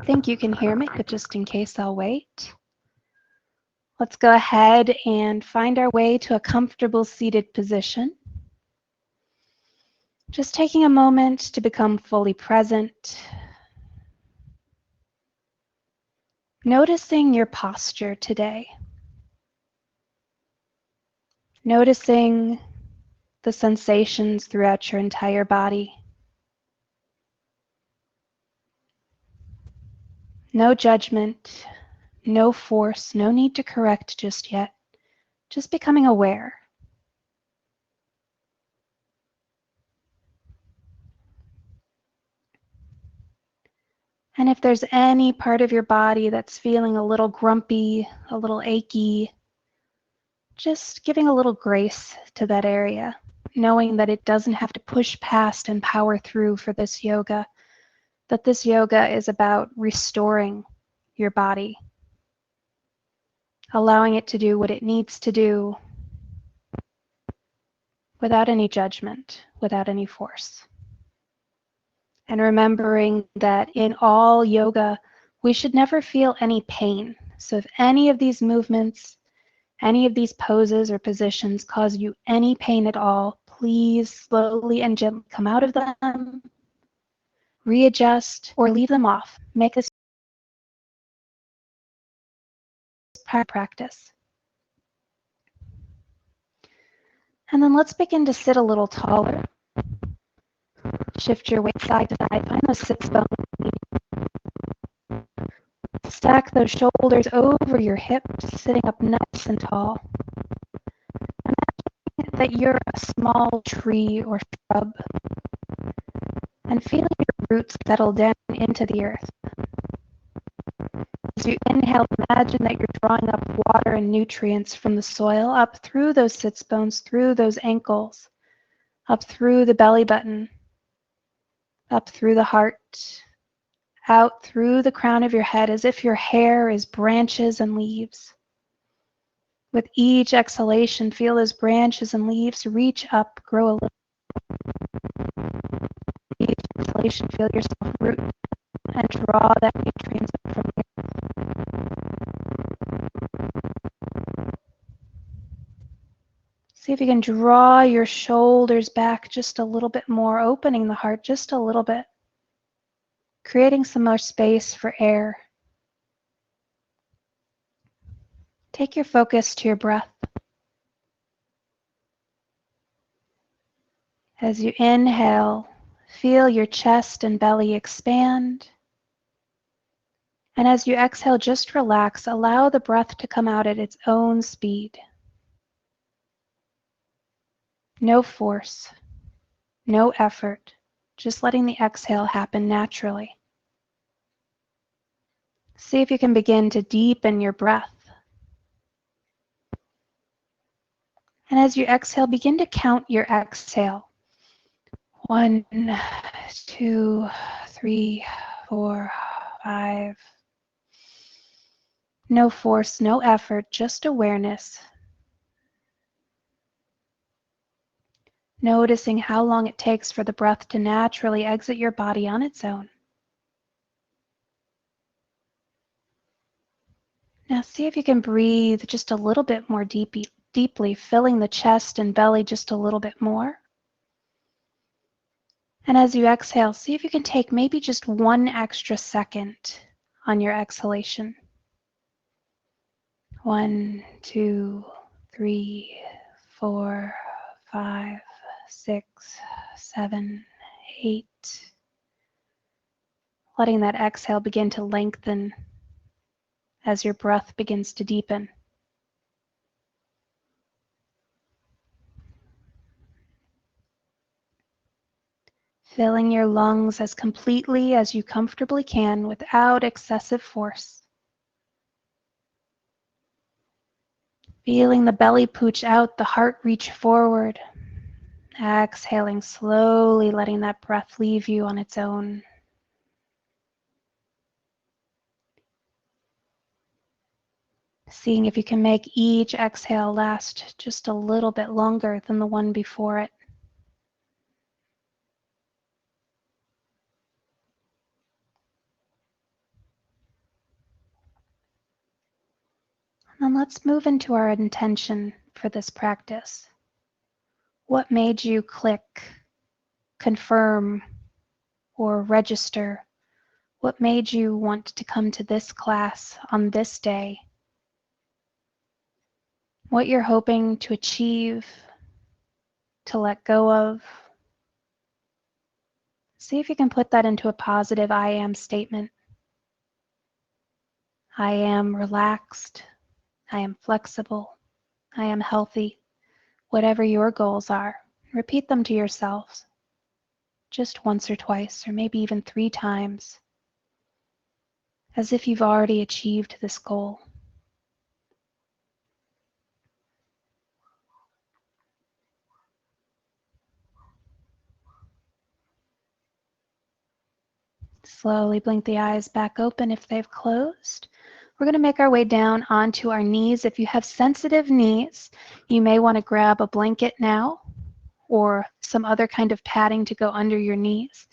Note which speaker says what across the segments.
Speaker 1: think you can hear me, but just in case, I'll wait. Let's go ahead and find our way to a comfortable seated position. Just taking a moment to become fully present. Noticing your posture today. Noticing the sensations throughout your entire body. No judgment, no force, no need to correct just yet. Just becoming aware. And if there's any part of your body that's feeling a little grumpy, a little achy, just giving a little grace to that area, knowing that it doesn't have to push past and power through for this yoga, that this yoga is about restoring your body, allowing it to do what it needs to do without any judgment, without any force. And remembering that in all yoga, we should never feel any pain. So if any of these movements, any of these poses or positions cause you any pain at all, please slowly and gently come out of them, readjust, or leave them off. Make this practice. And then let's begin to sit a little taller. Shift your weight side to side. Find those sits bones. Stack those shoulders over your hips, sitting up nice and tall. Imagine that you're a small tree or shrub, and feeling your roots settle down into the earth. As you inhale, imagine that you're drawing up water and nutrients from the soil up through those sits bones, through those ankles, up through the belly button, up through the heart, out through the crown of your head, as if your hair is branches and leaves. With each exhalation, feel those branches and leaves reach up, grow a little. Each exhalation, feel yourself root and draw that nutrients up from the earth. See if you can draw your shoulders back just a little bit more, opening the heart just a little bit, creating some more space for air. Take your focus to your breath. As you inhale, feel your chest and belly expand. And as you exhale, just relax. Allow the breath to come out at its own speed. No force, no effort, just letting the exhale happen naturally. See if you can begin to deepen your breath. And as you exhale, begin to count your exhale. 1, 2, 3, 4, 5. No force, no effort, just awareness. Noticing how long it takes for the breath to naturally exit your body on its own. Now see if you can breathe just a little bit more deeply, filling the chest and belly just a little bit more. And as you exhale, see if you can take maybe just 1 extra second on your exhalation. 1, 2, 3, 4, 5, 6, 7, 8. Letting that exhale begin to lengthen as your breath begins to deepen. Filling your lungs as completely as you comfortably can without excessive force. Feeling the belly pooch out, the heart reach forward. Exhaling slowly, letting that breath leave you on its own. Seeing if you can make each exhale last just a little bit longer than the one before it. And let's move into our intention for this practice. What made you click, confirm, or register? What made you want to come to this class on this day? What you're hoping to achieve, to let go of. See if you can put that into a positive I am statement. I am relaxed. I am flexible. I am healthy. Whatever your goals are, repeat them to yourselves. Just once or twice, or maybe even 3 times, as if you've already achieved this goal. Slowly blink the eyes back open if they've closed. We're going to make our way down onto our knees. If you have sensitive knees, you may want to grab a blanket now or some other kind of padding to go under your knees.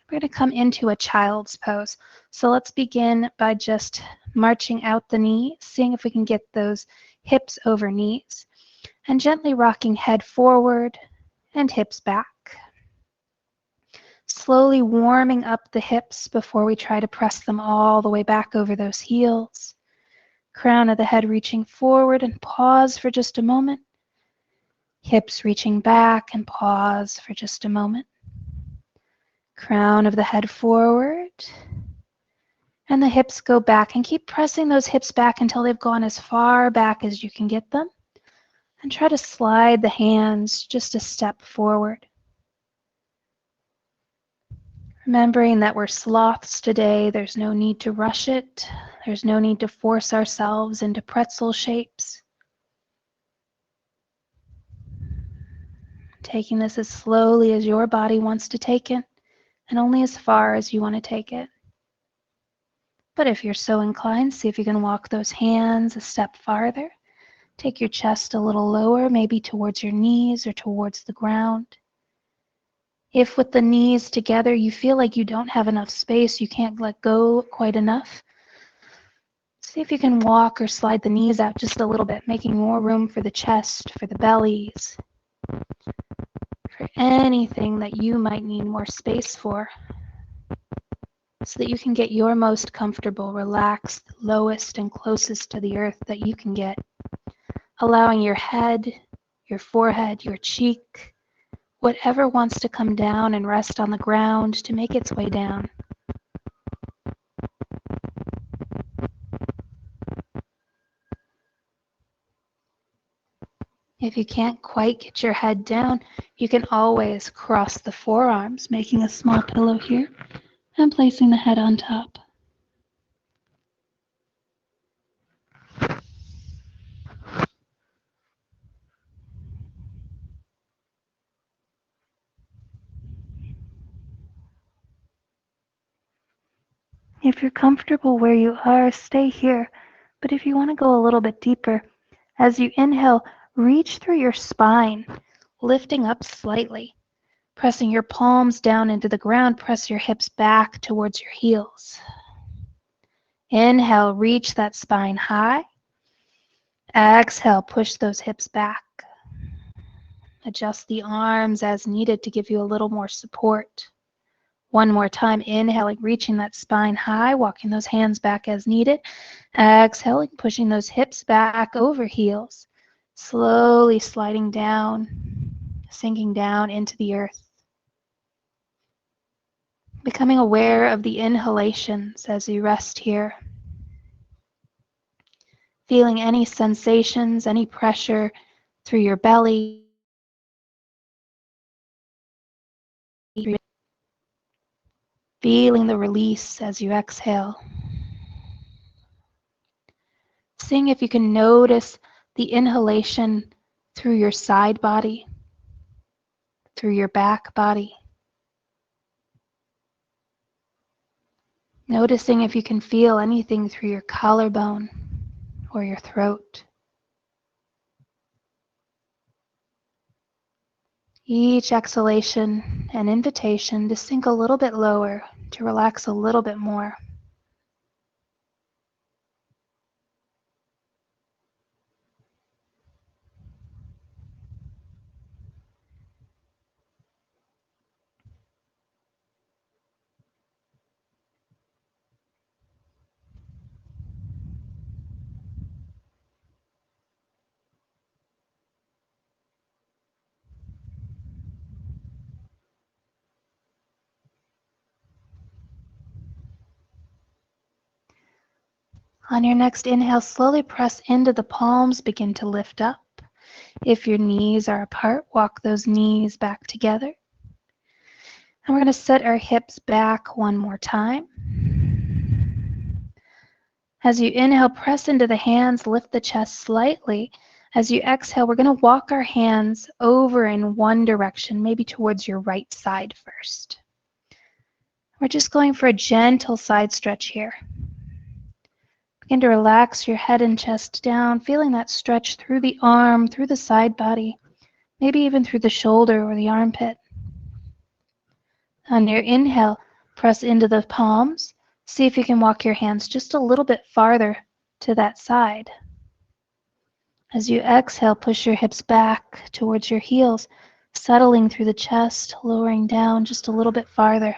Speaker 1: We're going to come into a child's pose. So let's begin by just marching out the knee, seeing if we can get those hips over knees, and gently rocking head forward and hips back. Slowly warming up the hips before we try to press them all the way back over those heels. Crown of the head reaching forward and pause for just a moment. Hips reaching back and pause for just a moment. Crown of the head forward. And the hips go back, and keep pressing those hips back until they've gone as far back as you can get them. And try to slide the hands just a step forward. Remembering that we're sloths today, there's no need to rush it. There's no need to force ourselves into pretzel shapes. Taking this as slowly as your body wants to take it, and only as far as you want to take it. But if you're so inclined, see if you can walk those hands a step farther. Take your chest a little lower, maybe towards your knees or towards the ground. If with the knees together you feel like you don't have enough space, you can't let go quite enough, see if you can walk or slide the knees out just a little bit, making more room for the chest, for the bellies, for anything that you might need more space for, so that you can get your most comfortable, relaxed, lowest and closest to the earth that you can get, allowing your head, your forehead, your cheek, whatever wants to come down and rest on the ground to make its way down. If you can't quite get your head down, you can always cross the forearms, making a small pillow here and placing the head on top. If you're comfortable where you are, stay here. But if you want to go a little bit deeper, as you inhale, reach through your spine, lifting up slightly. Pressing your palms down into the ground, press your hips back towards your heels. Inhale, reach that spine high. Exhale, push those hips back. Adjust the arms as needed to give you a little more support. One more time, inhaling, reaching that spine high, walking those hands back as needed. Exhaling, pushing those hips back over heels. Slowly sliding down, sinking down into the earth. Becoming aware of the inhalations as you rest here. Feeling any sensations, any pressure through your belly. Feeling the release as you exhale. Seeing if you can notice the inhalation through your side body, through your back body. Noticing if you can feel anything through your collarbone or your throat. Each exhalation an invitation to sink a little bit lower, to relax a little bit more. On your next inhale, slowly press into the palms, begin to lift up. If your knees are apart, walk those knees back together. And we're going to set our hips back one more time. As you inhale, press into the hands, lift the chest slightly. As you exhale, we're going to walk our hands over in one direction, maybe towards your right side first. We're just going for a gentle side stretch here. Begin to relax your head and chest down, feeling that stretch through the arm, through the side body, maybe even through the shoulder or the armpit. On your inhale, press into the palms. See if you can walk your hands just a little bit farther to that side. As you exhale, push your hips back towards your heels, settling through the chest, lowering down just a little bit farther.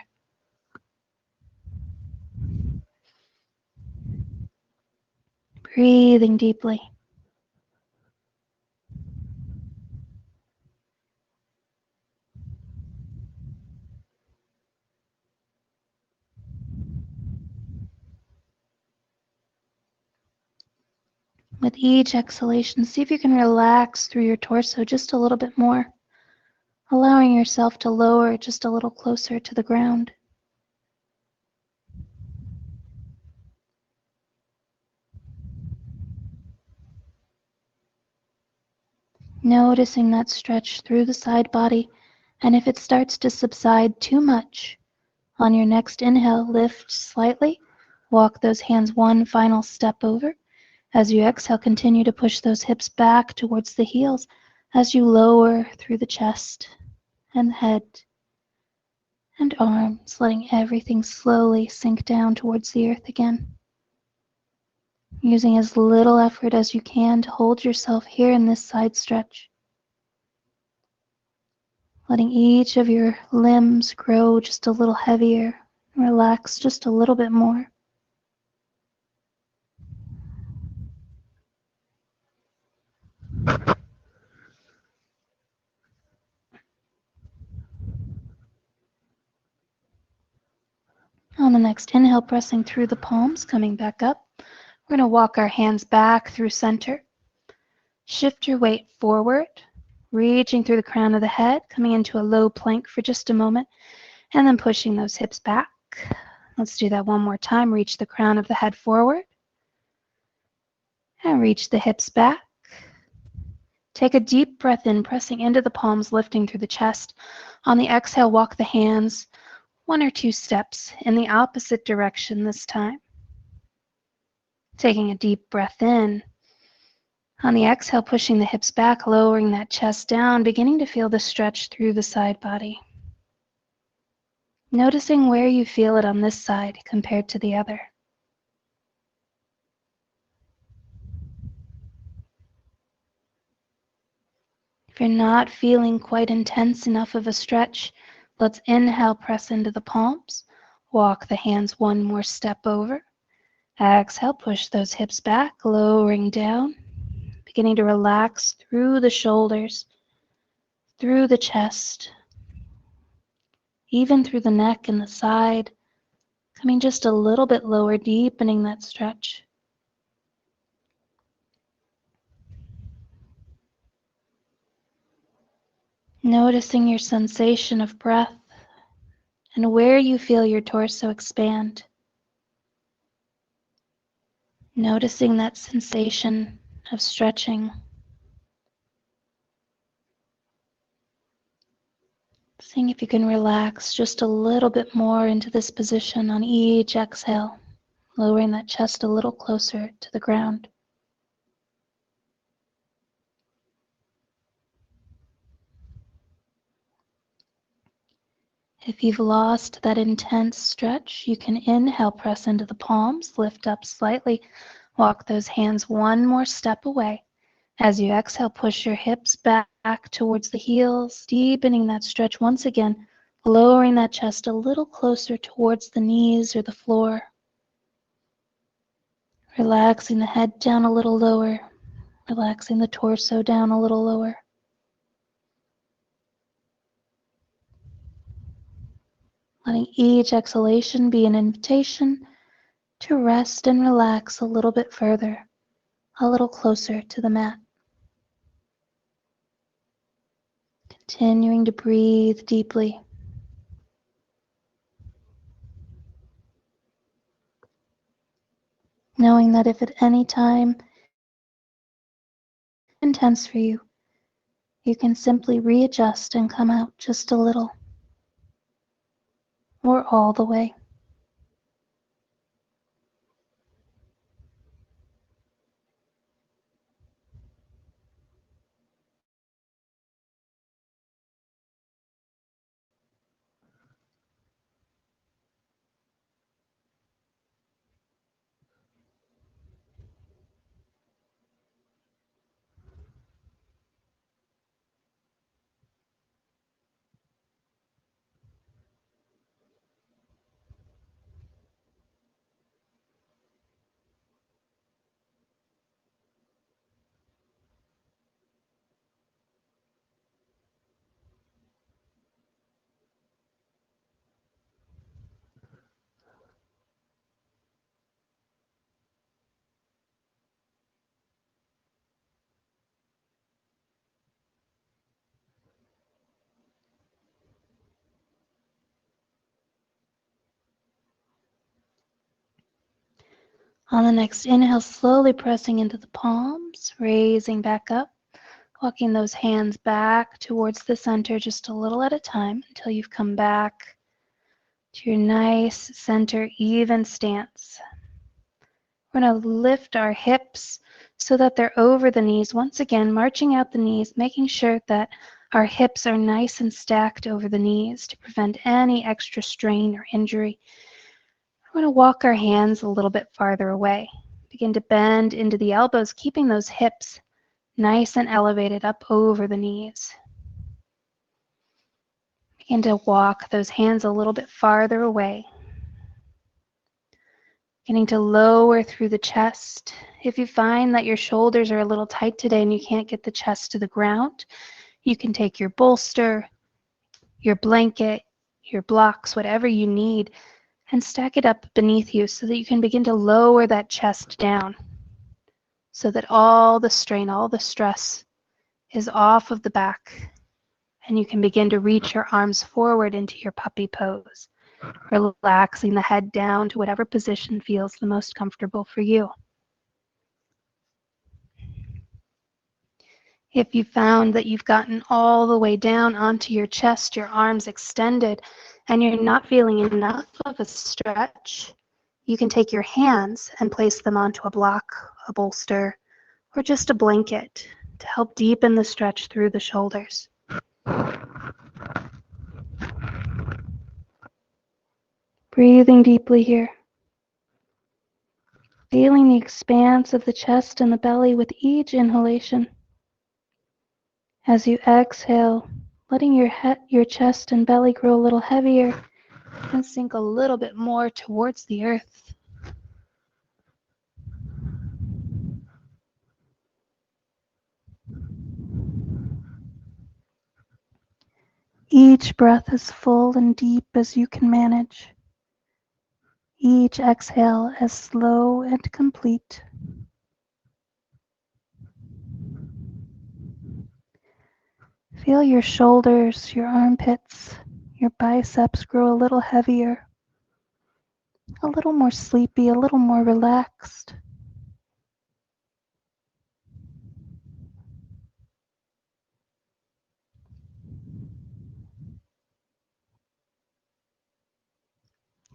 Speaker 1: Breathing deeply. With each exhalation, see if you can relax through your torso just a little bit more, allowing yourself to lower just a little closer to the ground. Noticing that stretch through the side body, and if it starts to subside too much, on your next inhale, lift slightly, walk those hands one final step over. As you exhale, continue to push those hips back towards the heels as you lower through the chest and head and arms, letting everything slowly sink down towards the earth again. Using as little effort as you can to hold yourself here in this side stretch. Letting each of your limbs grow just a little heavier, relax just a little bit more. On the next inhale, pressing through the palms, coming back up. We're going to walk our hands back through center. Shift your weight forward, reaching through the crown of the head, coming into a low plank for just a moment, and then pushing those hips back. Let's do that one more time. Reach the crown of the head forward, and reach the hips back. Take a deep breath in, pressing into the palms, lifting through the chest. On the exhale, walk the hands one or two steps in the opposite direction this time. Taking a deep breath in. On the exhale, pushing the hips back, lowering that chest down, beginning to feel the stretch through the side body. Noticing where you feel it on this side compared to the other. If you're not feeling quite intense enough of a stretch, let's inhale, press into the palms. Walk the hands one more step over. Exhale, push those hips back, lowering down. Beginning to relax through the shoulders, through the chest, even through the neck and the side. Coming just a little bit lower, deepening that stretch. Noticing your sensation of breath and where you feel your torso expand. Noticing that sensation of stretching. Seeing if you can relax just a little bit more into this position on each exhale, lowering that chest a little closer to the ground. If you've lost that intense stretch, you can inhale, press into the palms, lift up slightly, walk those hands one more step away. As you exhale, push your hips back towards the heels, deepening that stretch once again, lowering that chest a little closer towards the knees or the floor. Relaxing the head down a little lower, relaxing the torso down a little lower. Letting each exhalation be an invitation to rest and relax a little bit further, a little closer to the mat. Continuing to breathe deeply. Knowing that if at any time intense for you, you can simply readjust and come out just a little or all the way. On the next inhale, slowly pressing into the palms, raising back up, walking those hands back towards the center just a little at a time until you've come back to your nice center even stance. We're going to lift our hips so that they're over the knees. Once again, marching out the knees, making sure that our hips are nice and stacked over the knees to prevent any extra strain or injury. We're going to walk our hands a little bit farther away. Begin to bend into the elbows, keeping those hips nice and elevated up over the knees. Begin to walk those hands a little bit farther away. Beginning to lower through the chest. If you find that your shoulders are a little tight today and you can't get the chest to the ground, you can take your bolster, your blanket, your blocks, whatever you need, and stack it up beneath you so that you can begin to lower that chest down so that all the strain, all the stress is off of the back, and you can begin to reach your arms forward into your puppy pose, relaxing the head down to whatever position feels the most comfortable for you. If you found that you've gotten all the way down onto your chest, your arms extended, and you're not feeling enough of a stretch, you can take your hands and place them onto a block, a bolster, or just a blanket to help deepen the stretch through the shoulders. Breathing deeply here. Feeling the expanse of the chest and the belly with each inhalation. As you exhale, letting your chest and belly grow a little heavier and sink a little bit more towards the earth. Each breath as full and deep as you can manage. Each exhale as slow and complete. Feel your shoulders, your armpits, your biceps grow a little heavier, a little more sleepy, a little more relaxed.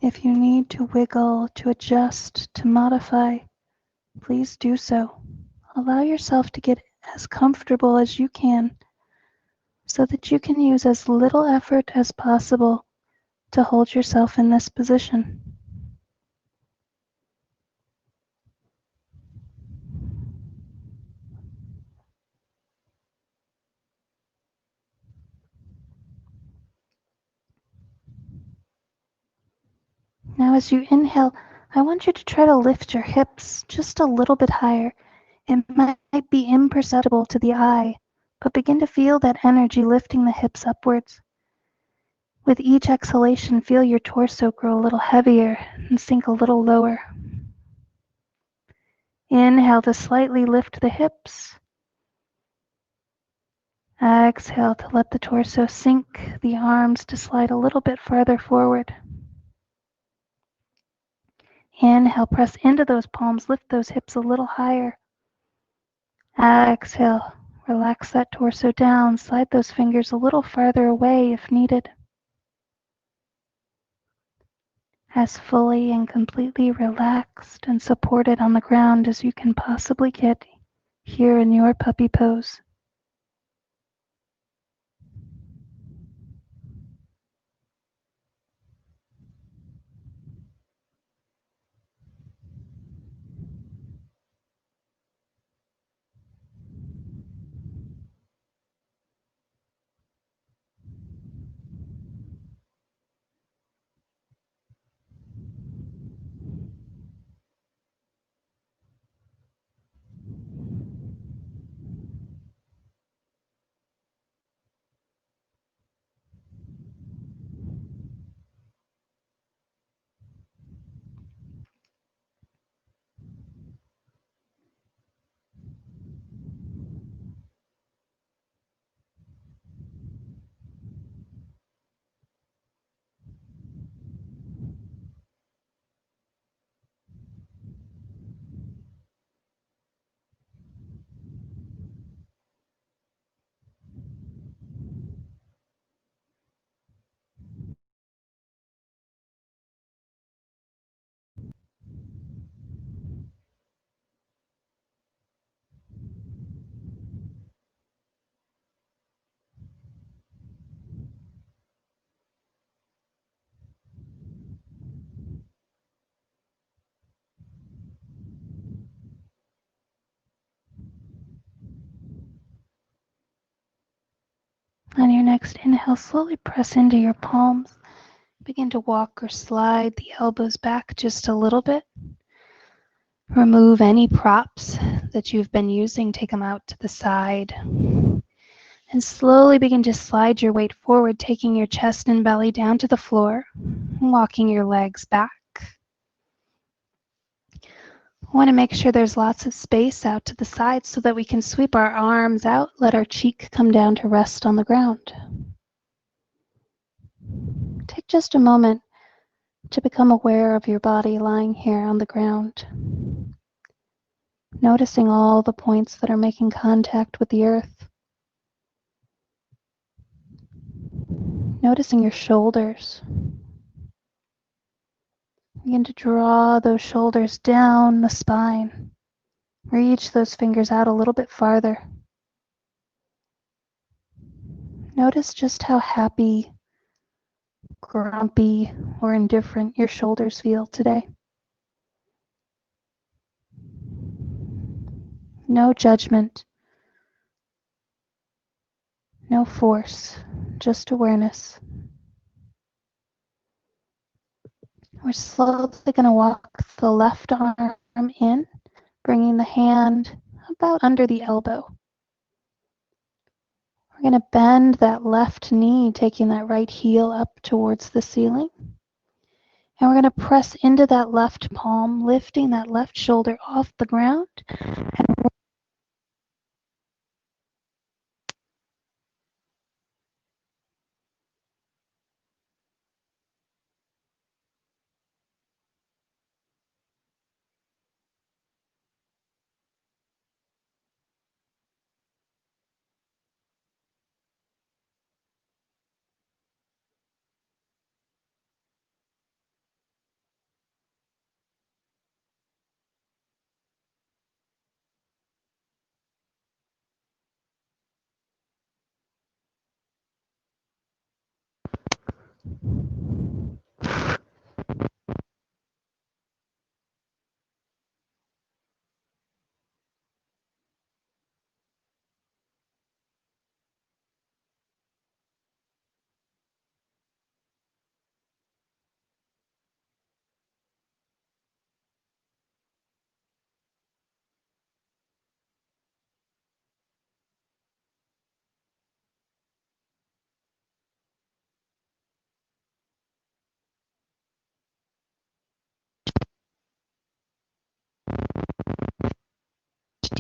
Speaker 1: If you need to wiggle, to adjust, to modify, please do so. Allow yourself to get as comfortable as you can so that you can use as little effort as possible to hold yourself in this position. Now as you inhale, I want you to try to lift your hips just a little bit higher. It might be imperceptible to the eye, but begin to feel that energy lifting the hips upwards. With each exhalation, feel your torso grow a little heavier and sink a little lower. Inhale to slightly lift the hips. Exhale to let the torso sink, the arms to slide a little bit farther forward. Inhale, press into those palms, lift those hips a little higher. Exhale, relax that torso down, slide those fingers a little farther away if needed. As fully and completely relaxed and supported on the ground as you can possibly get here in your puppy pose. On your next inhale, slowly press into your palms. Begin to walk or slide the elbows back just a little bit. Remove any props that you've been using, take them out to the side. And slowly begin to slide your weight forward, taking your chest and belly down to the floor, walking your legs back. I want to make sure there's lots of space out to the side so that we can sweep our arms out, let our cheek come down to rest on the ground. Take just a moment to become aware of your body lying here on the ground, noticing all the points that are making contact with the earth. Noticing your shoulders. Begin to draw those shoulders down the spine. Reach those fingers out a little bit farther. Notice just how happy, grumpy, or indifferent your shoulders feel today. No judgment, no force, just awareness. We're slowly going to walk the left arm in, bringing the hand about under the elbow. We're going to bend that left knee, taking that right heel up towards the ceiling. And we're going to press into that left palm, lifting that left shoulder off the ground. And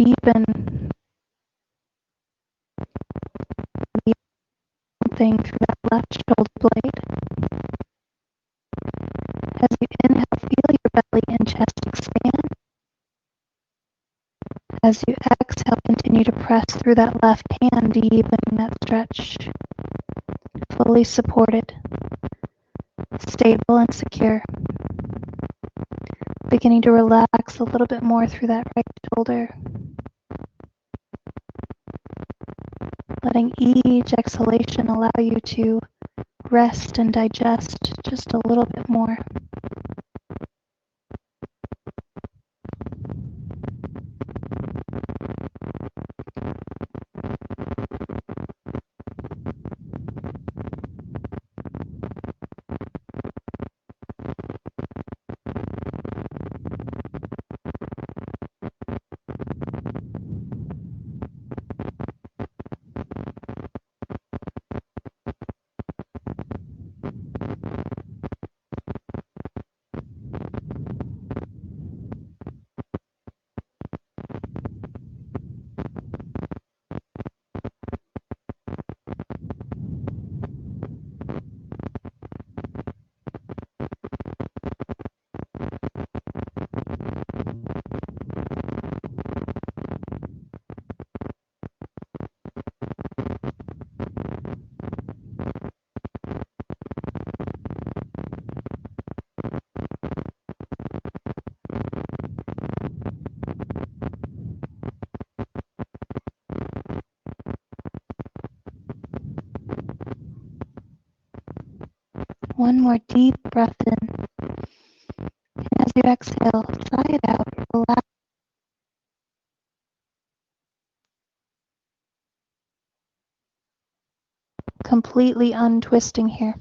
Speaker 1: deepen the thing through that left shoulder blade. As you inhale, feel your belly and chest expand. As you exhale, continue to press through that left hand, deepening that stretch. Fully supported, stable and secure. Beginning to relax a little bit more through that right shoulder. Letting each exhalation allow you to rest and digest just a little bit more. One more deep breath in. And as you exhale, sigh it out. Relax. Completely untwisting here.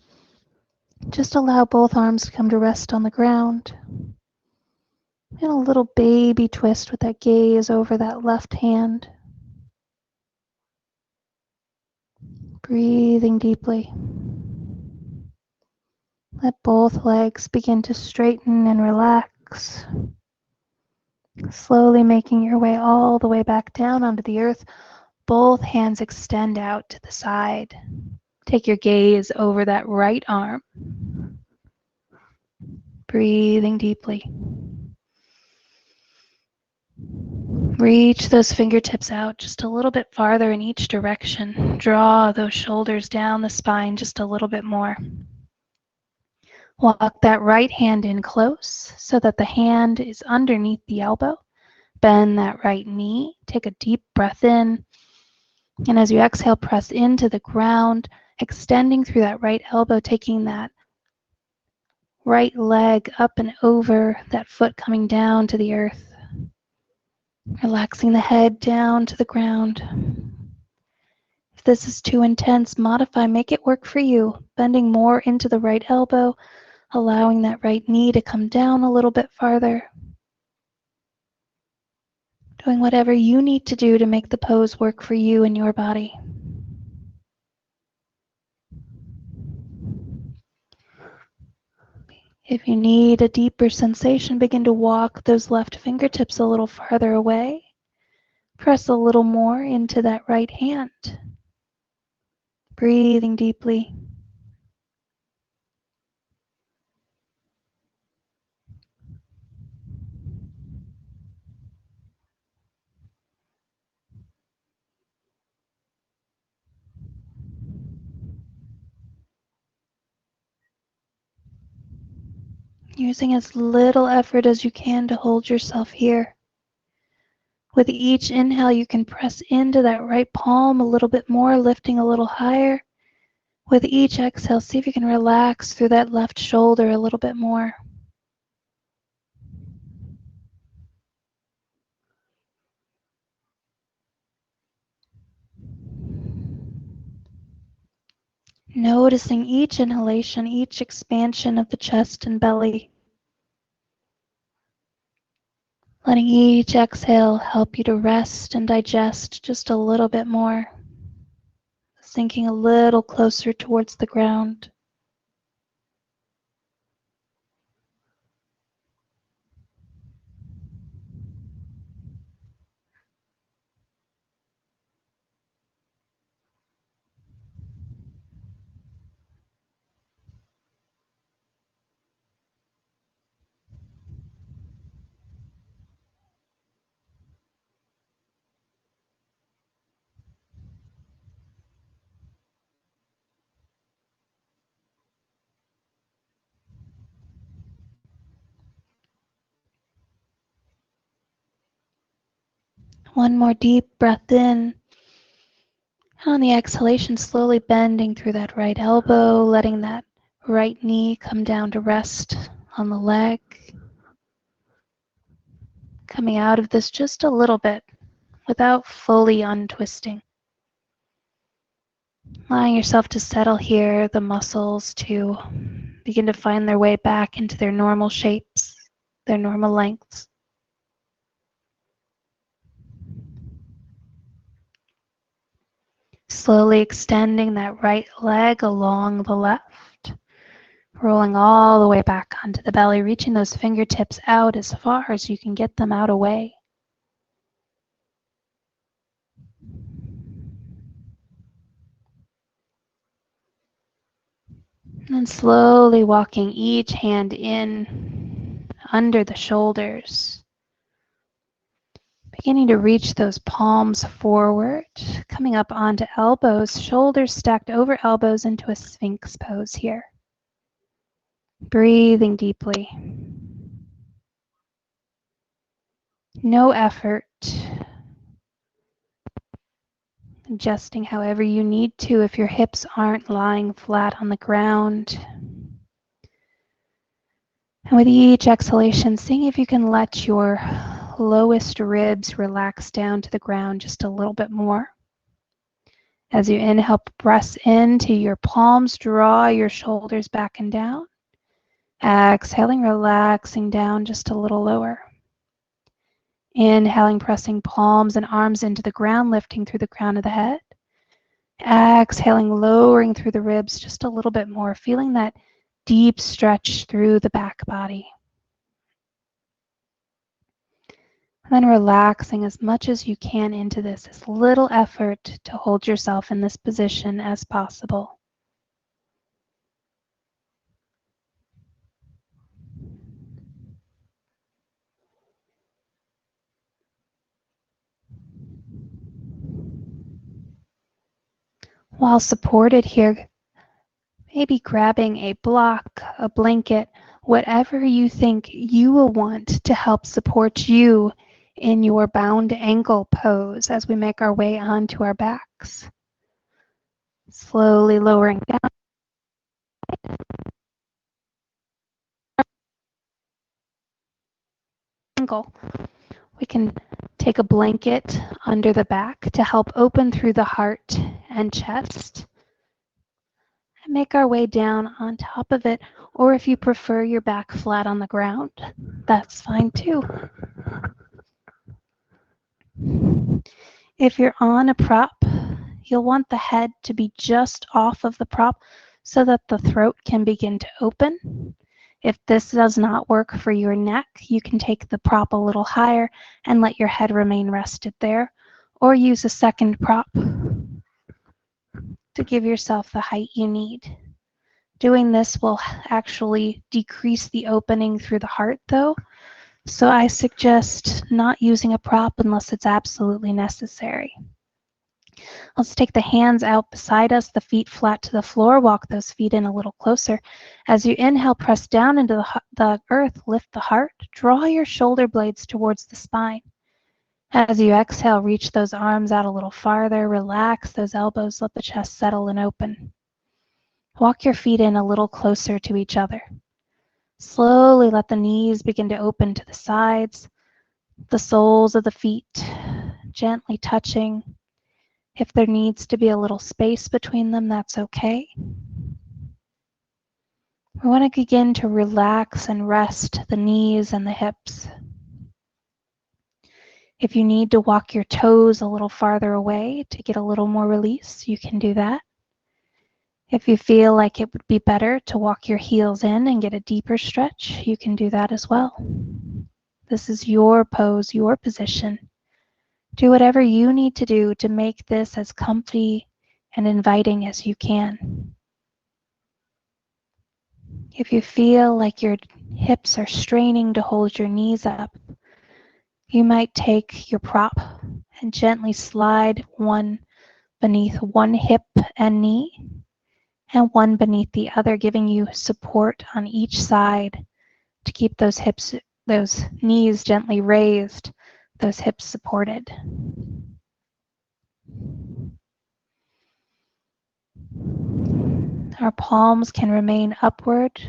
Speaker 1: Just allow both arms to come to rest on the ground. And a little baby twist with that gaze over that left hand. Breathing deeply. Let both legs begin to straighten and relax. Slowly making your way all the way back down onto the earth. Both hands extend out to the side. Take your gaze over that right arm. Breathing deeply. Reach those fingertips out just a little bit farther in each direction. Draw those shoulders down the spine just a little bit more. Walk that right hand in close so that the hand is underneath the elbow. Bend that right knee. Take a deep breath in. And as you exhale, press into the ground, extending through that right elbow, taking that right leg up and over, that foot coming down to the earth. Relaxing the head down to the ground. If this is too intense, modify, make it work for you. Bending more into the right elbow, allowing that right knee to come down a little bit farther. Doing whatever you need to do to make the pose work for you and your body. If you need a deeper sensation, begin to walk those left fingertips a little farther away. Press a little more into that right hand. Breathing deeply. Using as little effort as you can to hold yourself here. With each inhale, you can press into that right palm a little bit more, lifting a little higher. With each exhale, see if you can relax through that left shoulder a little bit more. Noticing each inhalation, each expansion of the chest and belly. Letting each exhale help you to rest and digest just a little bit more. Sinking a little closer towards the ground. One more deep breath in. On the exhalation, slowly bending through that right elbow, letting that right knee come down to rest on the leg. Coming out of this just a little bit without fully untwisting. Allowing yourself to settle here, the muscles to begin to find their way back into their normal shapes, their normal lengths. Slowly extending that right leg along the left, rolling all the way back onto the belly, reaching those fingertips out as far as you can get them out away. And slowly walking each hand in under the shoulders. Beginning to reach those palms forward, coming up onto elbows, shoulders stacked over elbows into a Sphinx pose here. Breathing deeply. No effort. Adjusting however you need to if your hips aren't lying flat on the ground. And with each exhalation, seeing if you can let your lowest ribs relax down to the ground just a little bit more. As you inhale, press into your palms, draw your shoulders back and down. Exhaling, relaxing down just a little lower. Inhaling, pressing palms and arms into the ground, lifting through the crown of the head. Exhaling, lowering through the ribs just a little bit more, feeling that deep stretch through the back body. And then relaxing as much as you can into this, as little effort to hold yourself in this position as possible. While supported here, maybe grabbing a block, a blanket, whatever you think you will want to help support you in your bound ankle pose as we make our way onto our backs. Slowly lowering down. Ankle. We can take a blanket under the back to help open through the heart and chest. And make our way down on top of it, or if you prefer your back flat on the ground, that's fine too. If you're on a prop, you'll want the head to be just off of the prop so that the throat can begin to open. If this does not work for your neck, you can take the prop a little higher and let your head remain rested there, or use a second prop to give yourself the height you need. Doing this will actually decrease the opening through the heart though, so I suggest not using a prop unless it's absolutely necessary. Let's take the hands out beside us, the feet flat to the floor, walk those feet in a little closer. As you inhale, press down into the earth, lift the heart, draw your shoulder blades towards the spine. As you exhale, reach those arms out a little farther, relax those elbows, let the chest settle and open. Walk your feet in a little closer to each other. Slowly let the knees begin to open to the sides, the soles of the feet gently touching. If there needs to be a little space between them, that's okay. We want to begin to relax and rest the knees and the hips. If you need to walk your toes a little farther away to get a little more release, you can do that. If you feel like it would be better to walk your heels in and get a deeper stretch, you can do that as well. This is your pose, your position. Do whatever you need to do to make this as comfy and inviting as you can. If you feel like your hips are straining to hold your knees up, you might take your prop and gently slide one beneath one hip and knee and one beneath the other, giving you support on each side to keep those hips, those knees gently raised, those hips supported. Our palms can remain upward,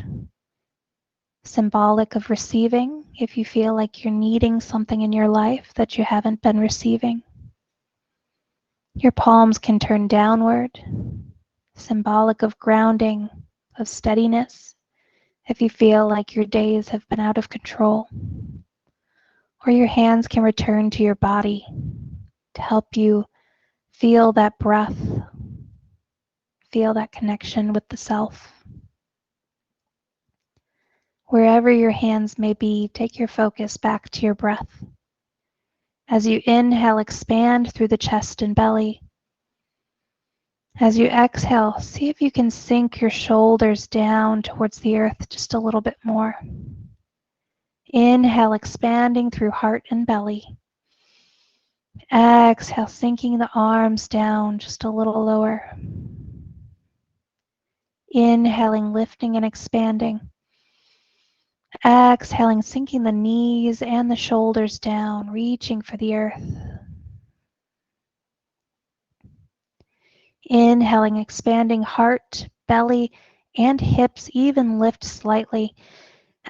Speaker 1: symbolic of receiving if you feel like you're needing something in your life that you haven't been receiving. Your palms can turn downward, symbolic of grounding, of steadiness, if you feel like your days have been out of control. Or your hands can return to your body to help you feel that breath, feel that connection with the self. Wherever your hands may be, take your focus back to your breath. As you inhale, expand through the chest and belly. As you exhale, see if you can sink your shoulders down towards the earth just a little bit more. Inhale, expanding through heart and belly. Exhale, sinking the arms down just a little lower. Inhaling, lifting and expanding. Exhaling, sinking the knees and the shoulders down, reaching for the earth. Inhaling, expanding heart, belly, and hips even lift slightly.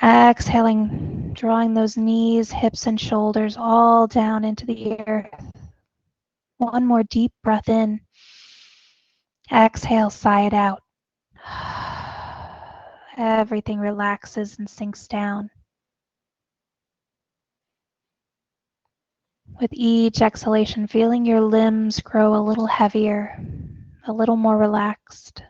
Speaker 1: Exhaling, drawing those knees, hips, and shoulders all down into the earth. One more deep breath in. Exhale, sigh it out. Everything relaxes and sinks down. With each exhalation, feeling your limbs grow a little heavier, a little more relaxed.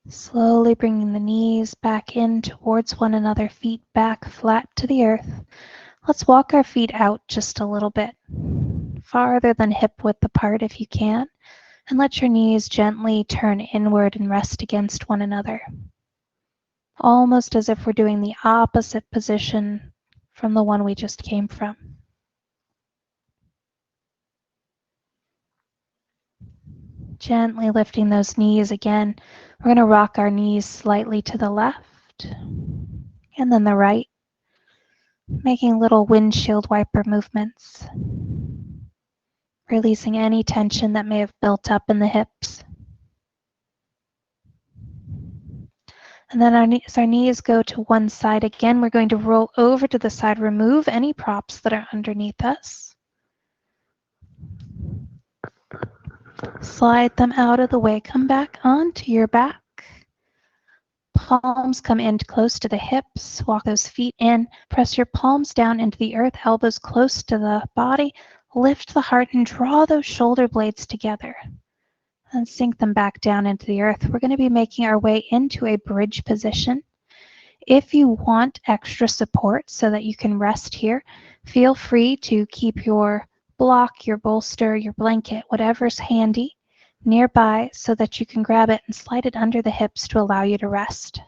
Speaker 1: Slowly bringing the knees back in towards one another, feet back flat to the earth. Let's walk our feet out just a little bit, farther than hip width apart if you can, and let your knees gently turn inward and rest against one another. Almost as if we're doing the opposite position from the one we just came from. Gently lifting those knees again. We're going to rock our knees slightly to the left and then the right, making little windshield wiper movements, releasing any tension that may have built up in the hips. And then as our knees go to one side again, we're going to roll over to the side, remove any props that are underneath us. Slide them out of the way, come back onto your back. Palms come in close to the hips. Walk those feet in. Press your palms down into the earth, elbows close to the body. Lift the heart and draw those shoulder blades together. And sink them back down into the earth. We're going to be making our way into a bridge position. If you want extra support so that you can rest here, feel free to keep your block, your bolster, your blanket, whatever's handy nearby so that you can grab it and slide it under the hips to allow you to rest.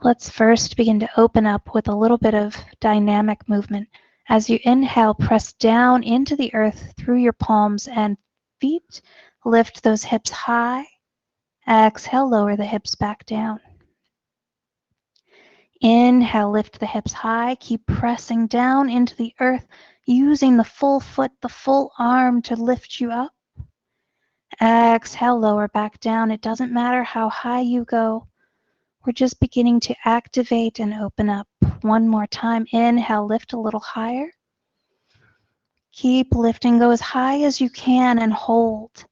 Speaker 1: Let's first begin to open up with a little bit of dynamic movement. As you inhale, press down into the earth through your palms and feet. Lift those hips high. Exhale, lower the hips back down. Inhale, lift the hips high. Keep pressing down into the earth, using the full foot, the full arm to lift you up. Exhale, lower back down. It doesn't matter how high you go. We're just beginning to activate and open up. One more time. Inhale, lift a little higher. Keep lifting. Go as high as you can and hold.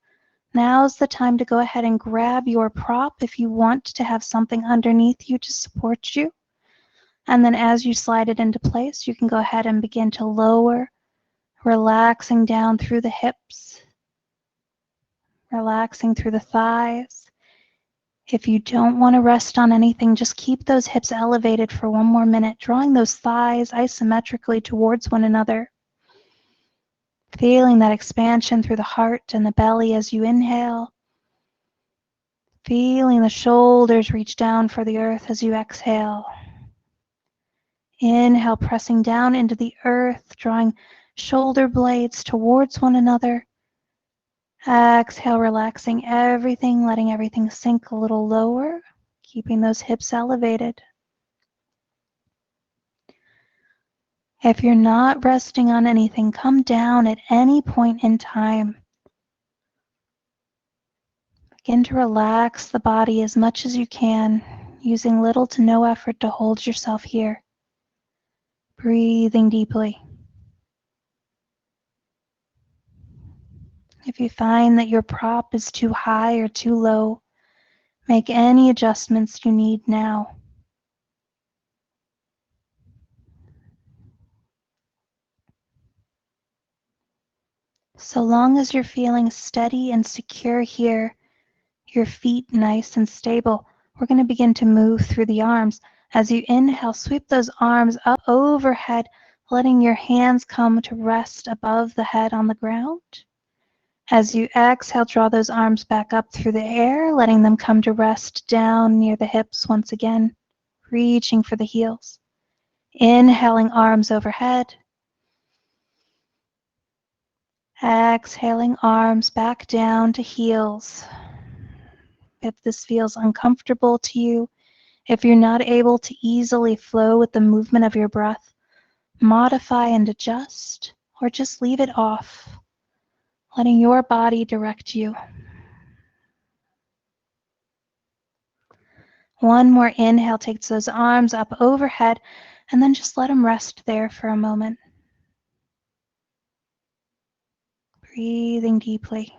Speaker 1: Now's the time to go ahead and grab your prop if you want to have something underneath you to support you. And then as you slide it into place, you can go ahead and begin to lower, relaxing down through the hips, relaxing through the thighs. If you don't want to rest on anything, just keep those hips elevated for one more minute, drawing those thighs isometrically towards one another. Feeling that expansion through the heart and the belly as you inhale. Feeling the shoulders reach down for the earth as you exhale. Inhale, pressing down into the earth, drawing shoulder blades towards one another. Exhale, relaxing everything, letting everything sink a little lower, keeping those hips elevated. If you're not resting on anything, come down at any point in time. Begin to relax the body as much as you can, using little to no effort to hold yourself here. Breathing deeply. If you find that your prop is too high or too low, make any adjustments you need now. So long as you're feeling steady and secure here, your feet nice and stable, we're going to begin to move through the arms. As you inhale, sweep those arms up overhead, letting your hands come to rest above the head on the ground. As you exhale, draw those arms back up through the air, letting them come to rest down near the hips once again, reaching for the heels. Inhaling, arms overhead. Exhaling, arms back down to heels. If this feels uncomfortable to you, if you're not able to easily flow with the movement of your breath, modify and adjust, or just leave it off, letting your body direct you. One more inhale takes those arms up overhead, and then just let them rest there for a moment. Breathing deeply.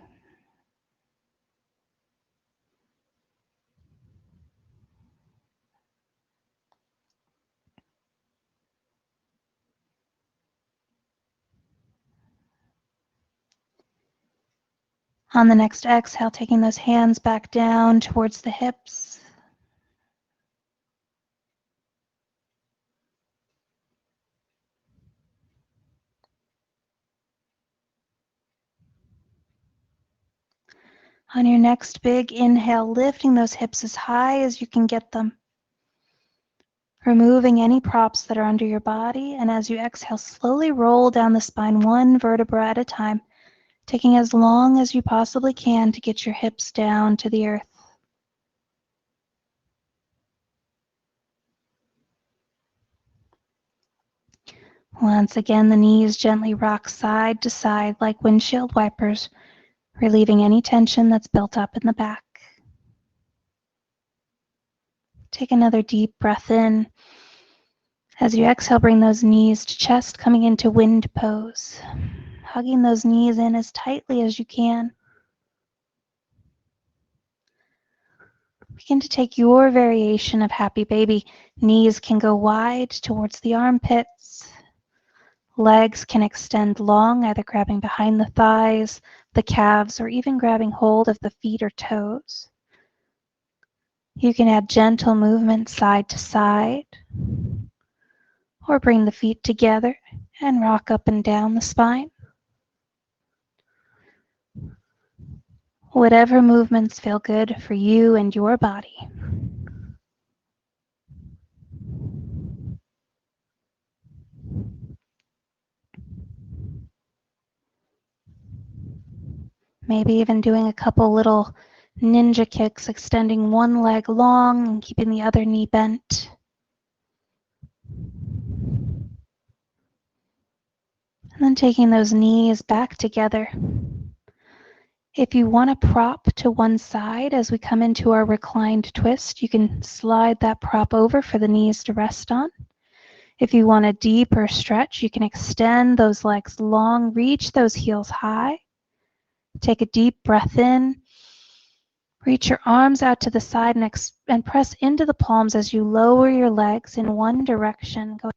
Speaker 1: On the next exhale, taking those hands back down towards the hips. On your next big inhale, lifting those hips as high as you can get them. Removing any props that are under your body, and as you exhale, slowly roll down the spine one vertebra at a time, taking as long as you possibly can to get your hips down to the earth. Once again, the knees gently rock side to side like windshield wipers, relieving any tension that's built up in the back. Take another deep breath in. As you exhale, bring those knees to chest, coming into wind pose. Hugging those knees in as tightly as you can. Begin to take your variation of happy baby. Knees can go wide towards the armpits. Legs can extend long, either grabbing behind the thighs, the calves, or even grabbing hold of the feet or toes. You can add gentle movement side to side, or bring the feet together and rock up and down the spine. Whatever movements feel good for you and your body. Maybe even doing a couple little ninja kicks, extending one leg long and keeping the other knee bent. And then taking those knees back together. If you want to prop to one side as we come into our reclined twist, you can slide that prop over for the knees to rest on. If you want a deeper stretch, you can extend those legs long, reach those heels high. Take a deep breath in. Reach your arms out to the side and press into the palms as you lower your legs in one direction. Go